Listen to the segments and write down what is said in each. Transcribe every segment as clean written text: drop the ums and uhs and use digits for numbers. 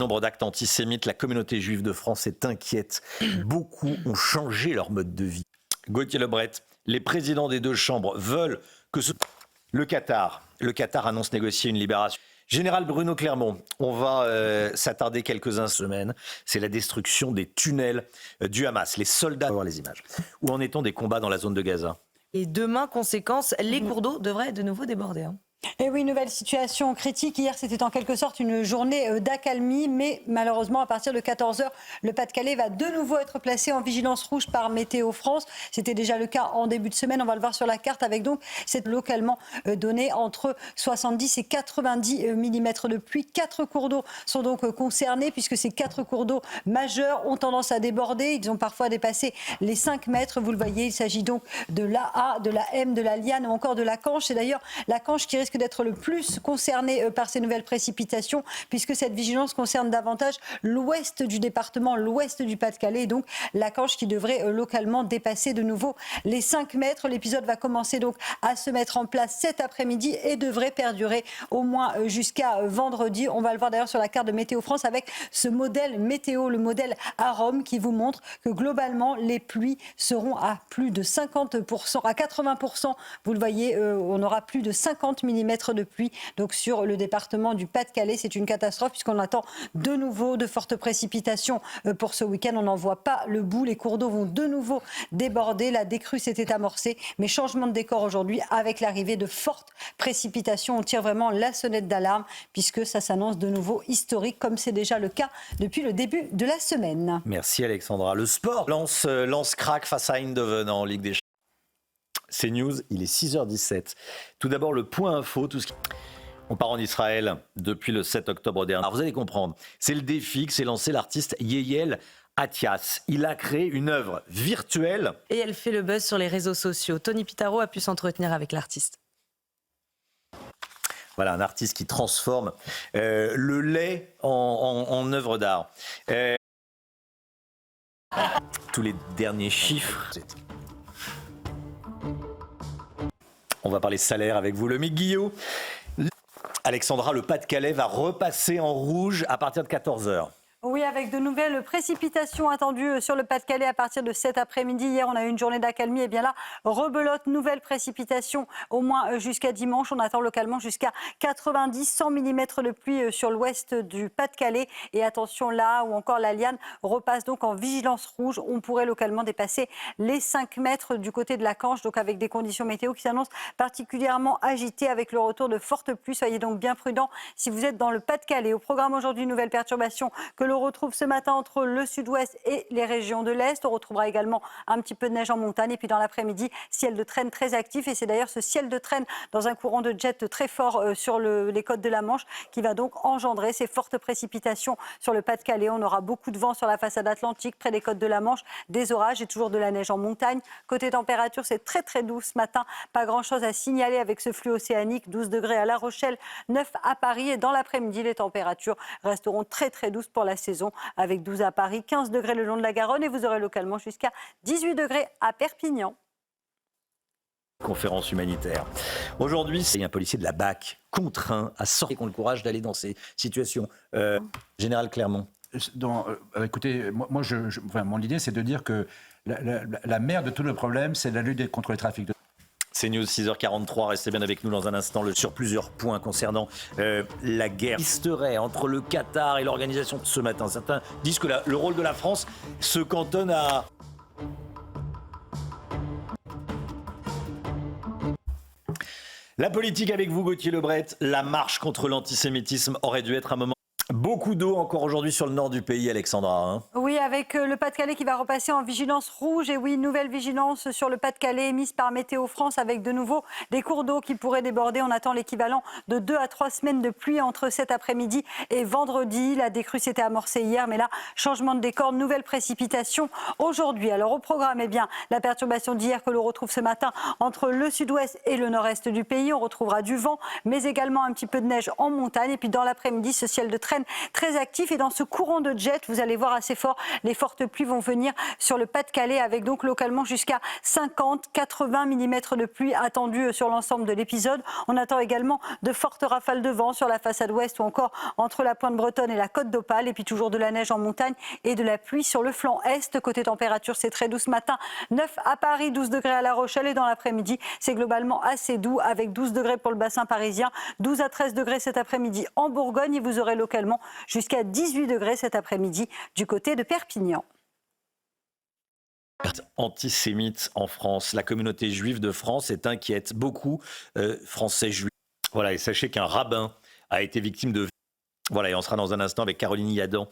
Nombre d'actes antisémites, la communauté juive de France est inquiète. Beaucoup ont changé leur mode de vie. Gauthier Lebret, les présidents des deux chambres veulent que le Qatar annonce négocier une libération. Général Bruno Clermont, on va s'attarder quelques semaines. C'est la destruction des tunnels du Hamas. Les soldats, on va voir les images. Où en est-on des combats dans la zone de Gaza ? Et demain, conséquence, les cours d'eau devraient de nouveau déborder. Et oui, nouvelle situation critique. Hier, c'était en quelque sorte une journée d'accalmie, mais malheureusement, à partir de 14h, le Pas-de-Calais va de nouveau être placé en vigilance rouge par Météo France. C'était déjà le cas en début de semaine, on va le voir sur la carte, avec donc cette localement donnée entre 70 et 90 mm de pluie. 4 cours d'eau sont donc concernés, puisque ces 4 cours d'eau majeurs ont tendance à déborder. Ils ont parfois dépassé les 5 mètres. Vous le voyez, il s'agit donc de l'A, de la M, de la Liane ou encore de la Canche. C'est d'ailleurs la Canche qui risque d'être le plus concerné par ces nouvelles précipitations, puisque cette vigilance concerne davantage l'ouest du département, l'ouest du Pas-de-Calais, et donc la Canche qui devrait localement dépasser de nouveau les 5 mètres. L'épisode va commencer donc à se mettre en place cet après-midi et devrait perdurer au moins jusqu'à vendredi. On va le voir d'ailleurs sur la carte de Météo France avec ce modèle météo, le modèle Arome, qui vous montre que globalement les pluies seront à plus de 50%, à 80%. Vous le voyez, on aura plus de 50 mm de pluie donc sur le département du Pas-de-Calais. C'est une catastrophe puisqu'on attend de nouveau de fortes précipitations pour ce week-end. On n'en voit pas le bout. Les cours d'eau vont de nouveau déborder. La décrue s'était amorcée, mais changement de décor aujourd'hui avec l'arrivée de fortes précipitations. On tire vraiment la sonnette d'alarme puisque ça s'annonce de nouveau historique, comme c'est déjà le cas depuis le début de la semaine. Merci Alexandra. Le sport lance crack face à Eindhoven en Ligue des Champions. C'est News, il est 6h17. Tout d'abord, le point info. On part en Israël depuis le 7 octobre dernier. Alors vous allez comprendre, c'est le défi que s'est lancé l'artiste Yehiel Atias. Il a créé une œuvre virtuelle. Et elle fait le buzz sur les réseaux sociaux. Tony Pitaro a pu s'entretenir avec l'artiste. Voilà, un artiste qui transforme le lait en œuvre d'art. Tous les derniers chiffres. On va parler salaire avec vous, Lomique Guillot. Alexandra, le Pas-de-Calais va repasser en rouge à partir de 14h. Oui, avec de nouvelles précipitations attendues sur le Pas-de-Calais à partir de cet après-midi. Hier, on a eu une journée d'accalmie. Et bien là, rebelote, nouvelles précipitations au moins jusqu'à dimanche. On attend localement jusqu'à 90-100 mm de pluie sur l'ouest du Pas-de-Calais. Et attention, là ou encore la Liane repasse donc en vigilance rouge. On pourrait localement dépasser les 5 mètres du côté de la Canche, donc avec des conditions météo qui s'annoncent particulièrement agitées avec le retour de fortes pluies. Soyez donc bien prudents si vous êtes dans le Pas-de-Calais. Au programme aujourd'hui, une nouvelle perturbation que l'on retrouve ce matin entre le sud-ouest et les régions de l'Est. On retrouvera également un petit peu de neige en montagne. Et puis dans l'après-midi, ciel de traîne très actif. Et c'est d'ailleurs ce ciel de traîne dans un courant de jet très fort sur les côtes de la Manche qui va donc engendrer ces fortes précipitations sur le Pas-de-Calais. On aura beaucoup de vent sur la façade atlantique, près des côtes de la Manche, des orages et toujours de la neige en montagne. Côté température, c'est très très doux ce matin. Pas grand-chose à signaler avec ce flux océanique. 12 degrés à La Rochelle, 9 à Paris. Et dans l'après-midi, les températures resteront très très douces pour la saison, avec 12 à Paris, 15 degrés le long de la Garonne et vous aurez localement jusqu'à 18 degrés à Perpignan. Conférence humanitaire. Aujourd'hui, c'est un policier de la BAC contraint à sortir, qui ont le courage d'aller dans ces situations. Général Clermont. Écoutez, mon idée, c'est de dire que la mère de tous nos problèmes, c'est la lutte contre les trafics de... C'est News 6h43, restez bien avec nous dans un instant sur plusieurs points concernant la guerre qui existerait entre le Qatar et l'organisation ce matin. Certains disent que le rôle de la France se cantonne à... La politique avec vous, Gauthier Lebret. La marche contre l'antisémitisme aurait dû être un moment... Beaucoup d'eau encore aujourd'hui sur le nord du pays, Alexandra. Oui, avec le Pas-de-Calais qui va repasser en vigilance rouge. Et oui, nouvelle vigilance sur le Pas-de-Calais émise par Météo France avec de nouveau des cours d'eau qui pourraient déborder. On attend l'équivalent de 2 à 3 semaines de pluie entre cet après-midi et vendredi. La décrue s'était amorcée hier, mais là, changement de décor, nouvelle précipitation aujourd'hui. Alors au programme, la perturbation d'hier que l'on retrouve ce matin entre le sud-ouest et le nord-est du pays. On retrouvera du vent, mais également un petit peu de neige en montagne. Et puis dans l'après-midi, ce ciel de traîne traîne très actif et dans ce courant de jet, vous allez voir assez fort, les fortes pluies vont venir sur le Pas-de-Calais avec donc localement jusqu'à 50-80 mm de pluie attendue sur l'ensemble de l'épisode. On attend également de fortes rafales de vent sur la façade ouest ou encore entre la pointe bretonne et la côte d'Opale et puis toujours de la neige en montagne et de la pluie sur le flanc est. Côté température, c'est très doux ce matin, 9 à Paris, 12 degrés à La Rochelle et dans l'après-midi, c'est globalement assez doux avec 12 degrés pour le bassin parisien, 12 à 13 degrés cet après-midi en Bourgogne et vous aurez localement jusqu'à 18 degrés cet après-midi du côté de Perpignan. Antisémite en France. La communauté juive de France est inquiète. Beaucoup Français juifs. Voilà, et sachez qu'un rabbin a été victime de... Voilà, et on sera dans un instant avec Caroline Yadan.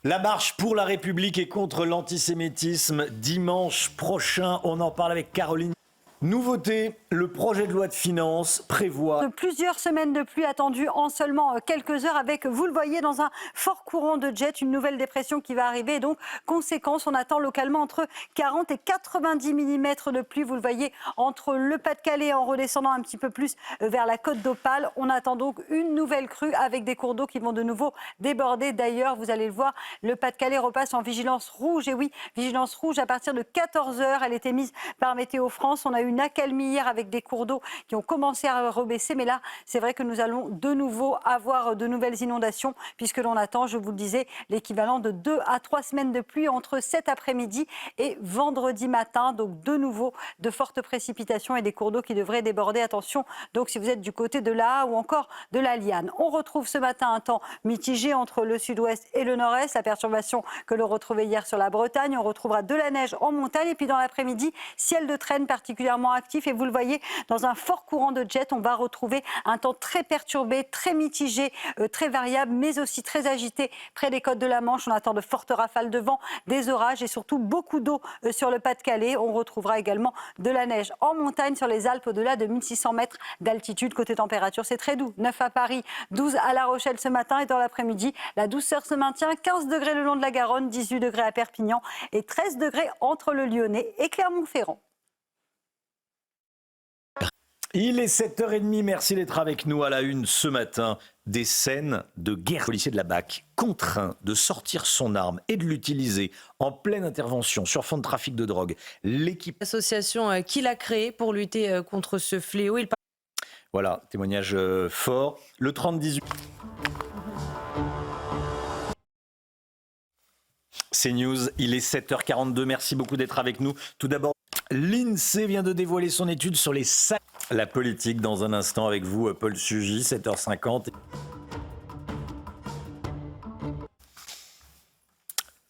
La marche pour la République et contre l'antisémitisme dimanche prochain. On en parle avec Caroline. Nouveauté, le projet de loi de finances prévoit... Plusieurs semaines de pluie attendues en seulement quelques heures avec, vous le voyez, dans un fort courant de jet, une nouvelle dépression qui va arriver. Et donc, conséquence, on attend localement entre 40 et 90 mm de pluie. Vous le voyez, entre le Pas-de-Calais en redescendant un petit peu plus vers la côte d'Opale. On attend donc une nouvelle crue avec des cours d'eau qui vont de nouveau déborder. D'ailleurs, vous allez le voir, le Pas-de-Calais repasse en vigilance rouge. Et oui, vigilance rouge à partir de 14h. Elle était mise par Météo France. On a eu une accalmie hier avec des cours d'eau qui ont commencé à rebaisser. Mais là, c'est vrai que nous allons de nouveau avoir de nouvelles inondations puisque l'on attend, je vous le disais, l'équivalent de 2 à 3 semaines de pluie entre cet après-midi et vendredi matin. Donc de nouveau, de fortes précipitations et des cours d'eau qui devraient déborder. Attention, donc si vous êtes du côté de l'Aa ou encore de la Liane. On retrouve ce matin un temps mitigé entre le sud-ouest et le nord-est. La perturbation que l'on retrouvait hier sur la Bretagne. On retrouvera de la neige en montagne et puis dans l'après-midi, ciel de traîne particulièrement actif et vous le voyez, dans un fort courant de jet, on va retrouver un temps très perturbé, très mitigé, très variable, mais aussi très agité près des côtes de la Manche. On attend de fortes rafales de vent, des orages et surtout beaucoup d'eau sur le Pas-de-Calais. On retrouvera également de la neige en montagne sur les Alpes au-delà de 1600 mètres d'altitude. Côté température, c'est très doux. 9 à Paris, 12 à La Rochelle ce matin et dans l'après-midi, la douceur se maintient. 15 degrés le long de la Garonne, 18 degrés à Perpignan et 13 degrés entre le Lyonnais et Clermont-Ferrand. Il est 7h30, merci d'être avec nous à la une ce matin. Des scènes de guerre. Le policier de la BAC contraint de sortir son arme et de l'utiliser en pleine intervention sur fond de trafic de drogue. L'équipe... L'association qu'il a créée pour lutter contre ce fléau. Voilà, témoignage fort. Le 30-18... CNews, il est 7h42, merci beaucoup d'être avec nous. Tout d'abord, l'INSEE vient de dévoiler son étude sur les salaires. La politique dans un instant avec vous, Paul Sugy, 7h50.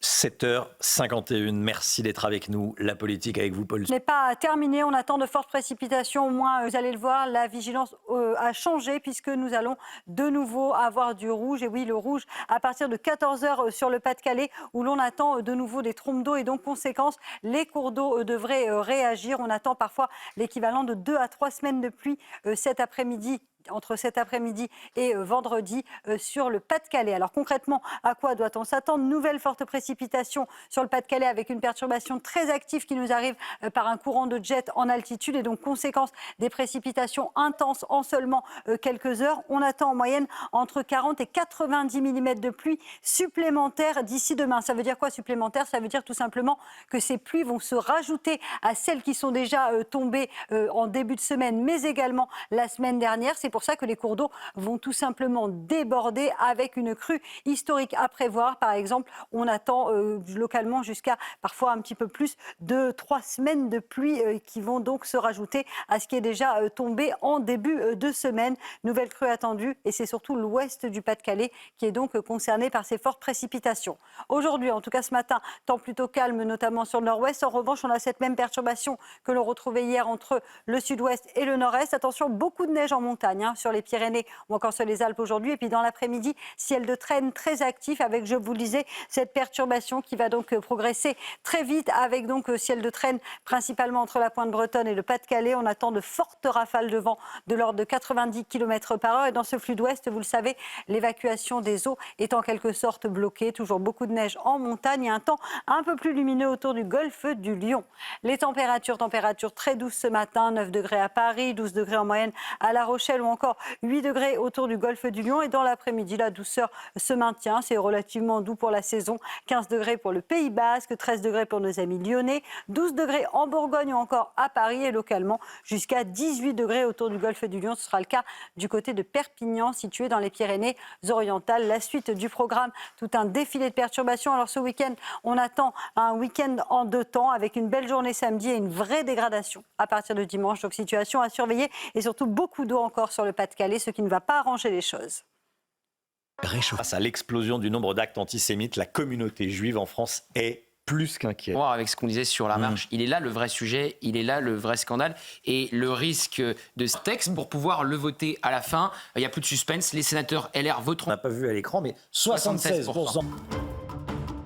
7h51, merci d'être avec nous. La politique avec vous, Paul. Ce n'est pas terminé, on attend de fortes précipitations. Au moins, vous allez le voir, la vigilance a changé puisque nous allons de nouveau avoir du rouge. Et oui, le rouge à partir de 14h sur le Pas-de-Calais où l'on attend de nouveau des trompes d'eau. Et donc, conséquence, les cours d'eau devraient réagir. On attend parfois l'équivalent de 2 à 3 semaines de pluie cet après-midi. Entre cet après-midi et vendredi sur le Pas-de-Calais. Alors concrètement, à quoi doit-on s'attendre? Nouvelle forte précipitation sur le Pas-de-Calais avec une perturbation très active qui nous arrive par un courant de jet en altitude et donc conséquence des précipitations intenses en seulement quelques heures. On attend en moyenne entre 40 et 90 mm de pluie supplémentaires d'ici demain. Ça veut dire quoi supplémentaire? Ça veut dire tout simplement que ces pluies vont se rajouter à celles qui sont déjà tombées en début de semaine, mais également la semaine dernière. C'est pour ça que les cours d'eau vont tout simplement déborder avec une crue historique à prévoir. Par exemple, on attend localement jusqu'à parfois un petit peu plus de 3 semaines de pluie qui vont donc se rajouter à ce qui est déjà tombé en début de semaine. Nouvelle crue attendue et c'est surtout l'ouest du Pas-de-Calais qui est donc concerné par ces fortes précipitations. Aujourd'hui, en tout cas ce matin, temps plutôt calme, notamment sur le nord-ouest. En revanche, on a cette même perturbation que l'on retrouvait hier entre le sud-ouest et le nord-est. Attention, beaucoup de neige en montagne. Sur les Pyrénées ou encore sur les Alpes aujourd'hui. Et puis dans l'après-midi, ciel de traîne très actif avec, je vous le disais, cette perturbation qui va donc progresser très vite avec donc ciel de traîne principalement entre la pointe bretonne et le Pas-de-Calais. On attend de fortes rafales de vent de l'ordre de 90 km/h. Et dans ce flux d'ouest, vous le savez, l'évacuation des eaux est en quelque sorte bloquée. Toujours beaucoup de neige en montagne et un temps un peu plus lumineux autour du golfe du Lion. Les températures très douces ce matin, 9 degrés à Paris, 12 degrés en moyenne à La Rochelle ou encore 8 degrés autour du golfe du Lion. Et dans l'après-midi, la douceur se maintient. C'est relativement doux pour la saison. 15 degrés pour le Pays Basque, 13 degrés pour nos amis lyonnais, 12 degrés en Bourgogne ou encore à Paris et localement jusqu'à 18 degrés autour du golfe du Lion. Ce sera le cas du côté de Perpignan, situé dans les Pyrénées-Orientales. La suite du programme, tout un défilé de perturbations. Alors ce week-end, on attend un week-end en 2 temps avec une belle journée samedi et une vraie dégradation à partir de dimanche. Donc situation à surveiller et surtout beaucoup d'eau encore sur le Pas-de-Calais, ce qui ne va pas arranger les choses. Face à l'explosion du nombre d'actes antisémites, la communauté juive en France est plus qu'inquiète. Avec ce qu'on disait sur la marche, il est là le vrai sujet, il est là le vrai scandale et le risque de ce texte pour pouvoir le voter à la fin. Il n'y a plus de suspense, les sénateurs LR voteront. On n'a pas vu à l'écran, mais 76%.